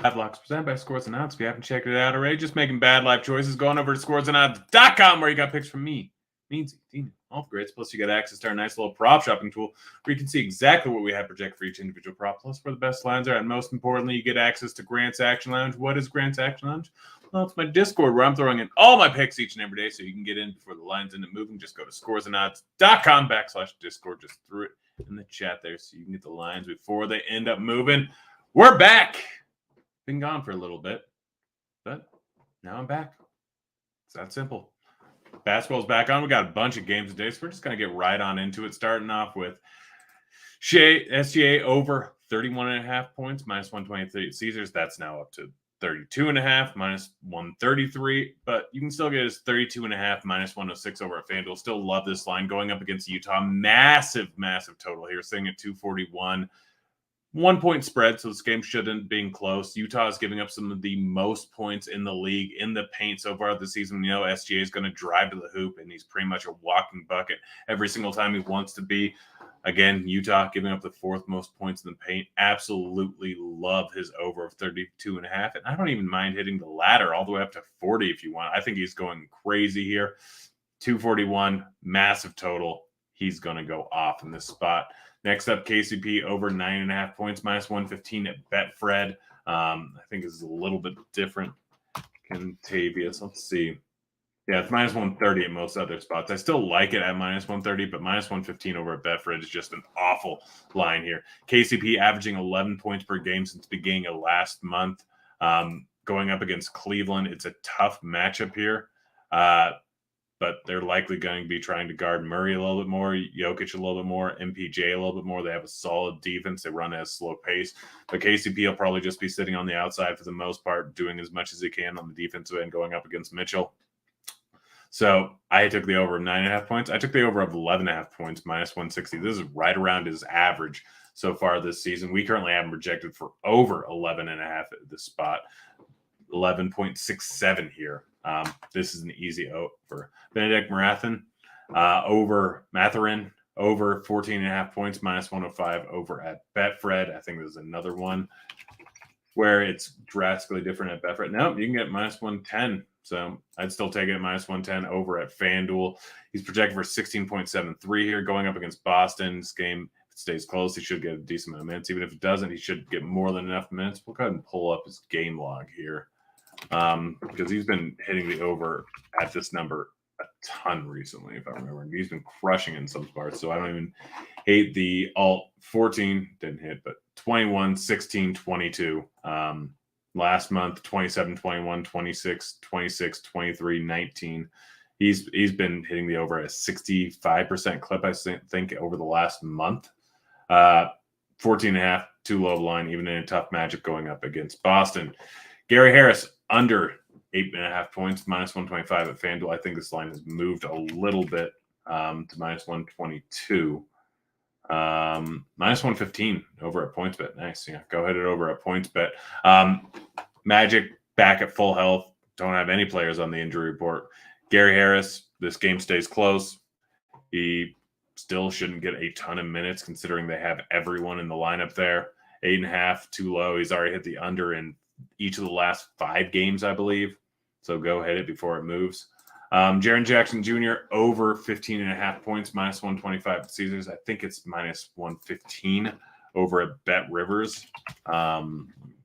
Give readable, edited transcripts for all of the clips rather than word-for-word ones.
Bad Locks presented by Scores and Odds. If you haven't checked it out already, just making bad life choices. Going over to scoresandodds.com where you got picks from me, Meansy, Tina, all the greats. Plus, you get access to our nice little prop shopping tool where you can see exactly what we have projected for each individual prop, plus where the best lines are. And most importantly, you get access to Grant's Action Lounge. What is Grant's Action Lounge? Well, it's my Discord where I'm throwing in all my picks each and every day so you can get in before the lines end up moving. Just go to scoresandodds.com/Discord. Just threw it in the chat there so you can get the lines before they end up moving. We're back. Been gone for a little bit, but now I'm back. It's that simple. Basketball's back on. We got a bunch of games today, so we're just going to get right on into it. Starting off with SGA over 31.5 points, minus 123 at Caesars. That's now up to 32.5, minus 133. But you can still get his 32.5, minus 106 over at FanDuel. Still love this line going up against Utah. Massive total here, sitting at 241. 1 point spread, so this game shouldn't be close. Utah is giving up some of the most points in the league in the paint so far this season. You know, SGA is going to drive to the hoop, and he's pretty much a walking bucket every single time he wants to be. Again, Utah giving up the fourth most points in the paint. Absolutely love his over of 32.5. And I don't even mind hitting the ladder all the way up to 40 if you want. I think he's going crazy here. 241, massive total. He's going to go off in this spot. Next up, KCP over 9.5 points, minus 115 at Betfred. I think this is a little bit different. Contavious, let's see. Yeah, it's minus 130 at most other spots. I still like it at minus 130, but minus 115 over at Betfred is just an awful line here. KCP averaging 11 points per game since the beginning of last month. Going up against Cleveland, it's a tough matchup here. But they're likely going to be trying to guard Murray a little bit more, Jokic a little bit more, MPJ a little bit more. They have a solid defense. They run at a slow pace. But KCP will probably just be sitting on the outside for the most part, doing as much as he can on the defensive end, going up against Mitchell. So I took the over of 9.5 points. I took the over of 11.5 points, minus 160. This is right around his average so far this season. We currently have him projected for over 11.5 at this spot. 11.67 here. This is an easy over. Benedict Marathin over Mathurin over 14.5 points, minus 105 over at Betfred. I think there's another one where it's drastically different at Betfred. No, you can get minus 110. So I'd still take it at minus 110 over at FanDuel. He's projected for 16.73 here, going up against Boston. This game, if it stays close, he should get a decent amount of minutes. Even if it doesn't, he should get more than enough minutes. We'll go ahead and pull up his game log here. Because he's been hitting the over at this number a ton recently, if I remember. And he's been crushing in some parts, so I don't even hate the alt 14. Didn't hit, but 21, 16, 22. Last month, 27, 21, 26, 26, 23, 19. He's been hitting the over at a 65% clip, I think, over the last month. 14.5, too low of a line, even in a tough matchup going up against Boston. Gary Harris, under 8.5 points, minus 125 at FanDuel. I think this line has moved a little bit to minus 122. Minus 115 over at PointsBet. Nice. Yeah, go ahead and over at PointsBet. Magic back at full health. Don't have any players on the injury report. Gary Harris, this game stays close. He still shouldn't get a ton of minutes considering they have everyone in the lineup there. 8.5, too low. He's already hit the under in each of the last 5 games, I believe. So go hit it before it moves. Jaren Jackson Jr. over 15.5 points, minus 125 at Caesars. I think it's minus 115 over at Bet Rivers.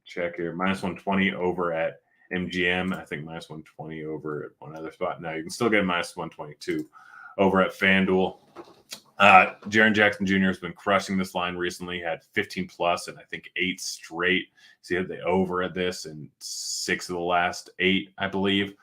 Check here. Minus 120 over at MGM. I think minus 120 over at one other spot. Now you can still get minus 122 over at FanDuel. Jaren Jackson Jr. has been crushing this line recently. Had 15 plus and I think 8 straight. So he had the over at this in 6 of the last 8, I believe.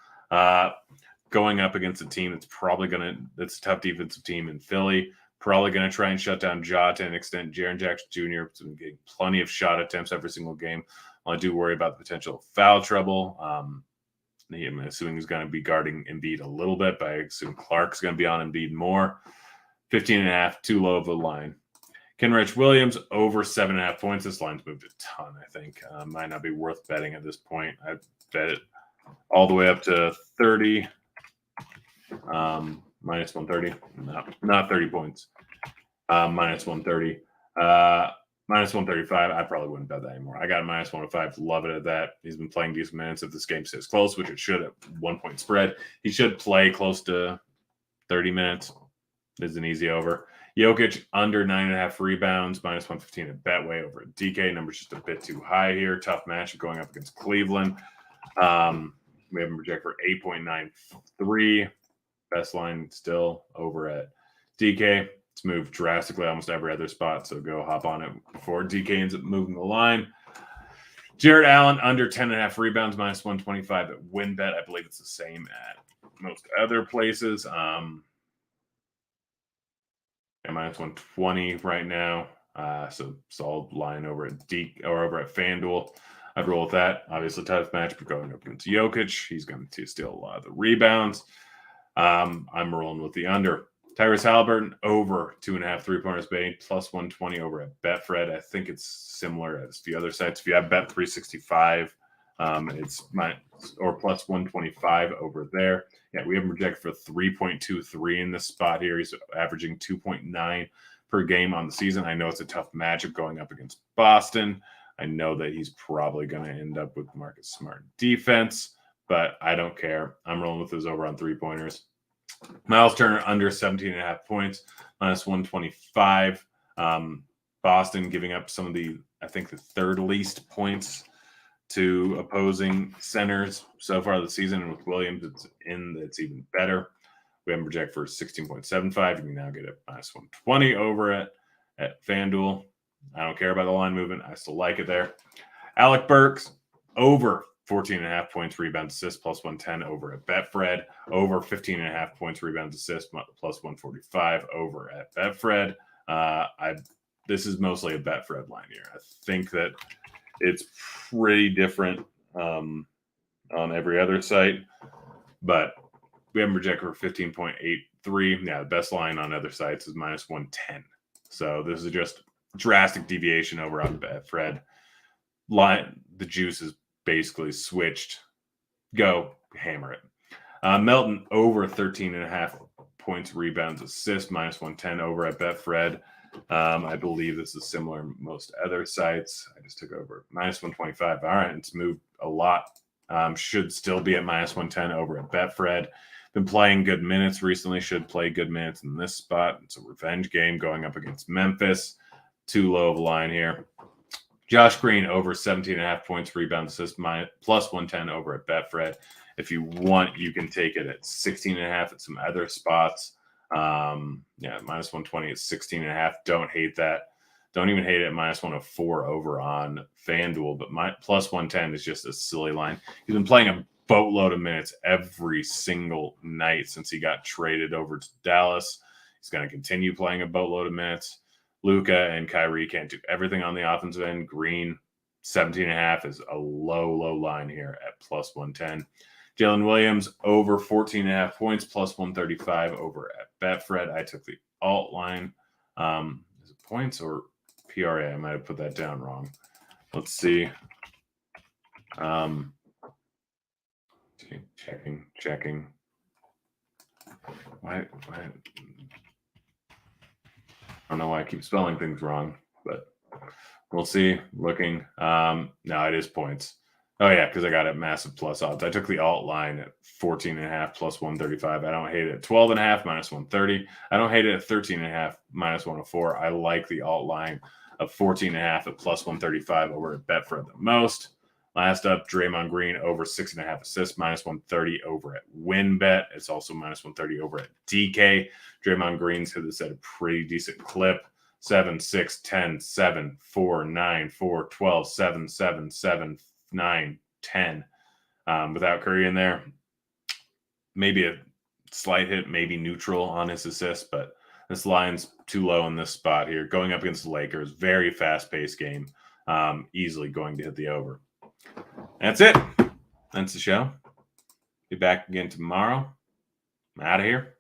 Going up against a team that's a tough defensive team in Philly. Probably going to try and shut down Ja to an extent. Jaren Jackson Jr. has been getting plenty of shot attempts every single game. I do worry about the potential foul trouble. I'm assuming he's going to be guarding Embiid a little bit, but I assume Clark's going to be on Embiid more. 15.5, too low of a line. Kenrich Williams over 7.5 points. This line's moved a ton, I think. Might not be worth betting at this point. I bet it all the way up to 30. Minus 130. No, not 30 points. Minus 130. Minus 135. I probably wouldn't bet that anymore. I got minus 105. Love it at that. He's been playing decent minutes. If this game stays close, which it should at 1 point spread, he should play close to 30 minutes. This is an easy over. Jokic under 9.5 rebounds, minus 115 at Betway over at DK. Number's just a bit too high here. Tough matchup going up against Cleveland. We have him projected for 8.93. Best line still over at DK. It's moved drastically almost every other spot, so go hop on it before DK ends up moving the line. Jared Allen under 10.5 rebounds, minus 125 at WinBet. I believe it's the same at most other places. Minus 120 right now. So solid line over at over at FanDuel. I'd roll with that. Obviously, tough match, but going up against Jokic, he's going to steal a lot of the rebounds. I'm rolling with the under. Tyrese Halliburton over 2.5 3-pointers betting, plus 120 over at Betfred. I think it's similar as the other sites. If you have Bet365, it's or plus 125 over there. Yeah, we have him projected for 3.23 in this spot here. He's averaging 2.9 per game on the season. I know it's a tough matchup going up against Boston. I know that he's probably going to end up with Marcus Smart defense, but I don't care. I'm rolling with his over on 3-pointers. Miles Turner under 17.5 points, minus 125. Boston giving up some of I think the third least points to opposing centers so far this season. And with Williams, it's even better. We have him projected for 16.75. You can now get it minus 120 over at FanDuel. I don't care about the line movement. I still like it there. Alec Burks over 14.5 points, rebounds, assists, plus 110 over at Betfred. Over 15.5 points, rebounds, assists, plus 145 over at Betfred. This is mostly a Betfred line here. I think that it's pretty different on every other site, but we have him projected for 15.83. Yeah, the best line on other sites is minus 110. So this is just drastic deviation over on Betfred. The juice is basically switched. Go hammer it. Melton over 13.5 points, rebounds, assists, minus 110 over at Betfred. I believe this is similar to most other sites. I just took over minus 125. All right, it's moved a lot. Should still be at minus 110 over at Betfred. Been playing good minutes recently. Should play good minutes in this spot. It's a revenge game going up against Memphis. Too low of a line here. Josh Green over 17.5 points, rebounds, assists, plus 110 over at Betfred. If you want, you can take it at 16.5 at some other spots. Minus 120 at 16.5. Don't hate that. Don't even hate it at minus 104 over on FanDuel, but plus 110 is just a silly line. He's been playing a boatload of minutes every single night since he got traded over to Dallas. He's going to continue playing a boatload of minutes. Luka and Kyrie can't do everything on the offensive end. Green, 17.5 is a low line here at plus 110. Jalen Williams over 14.5 points, plus 135 over at Betfred. I took the alt line. Is it points or PRA? I might have put that down wrong. Let's see. Checking. Why? I don't know why I keep spelling things wrong, but we'll see. Looking. No, it is points. Oh, yeah, because I got it massive plus odds. I took the alt line at 14.5 plus 135. I don't hate it at 12.5 minus 130. I don't hate it at 13.5 minus 104. I like the alt line of 14.5 at plus 135 over at Betfred the most. Last up, Draymond Green over 6.5 assists, minus 130 over at WinBet. It's also minus 130 over at DK. Draymond Green's hit this at a pretty decent clip. 7, 6, 10, 7, 4, 9, 4, 12, 7, 7, 7, 9, 10. Without Curry in there, maybe a slight hit, maybe neutral on his assist, but this line's too low in this spot here. Going up against the Lakers, very fast-paced game. Easily going to hit the over. That's it. That's the show. Be back again tomorrow. I'm out of here.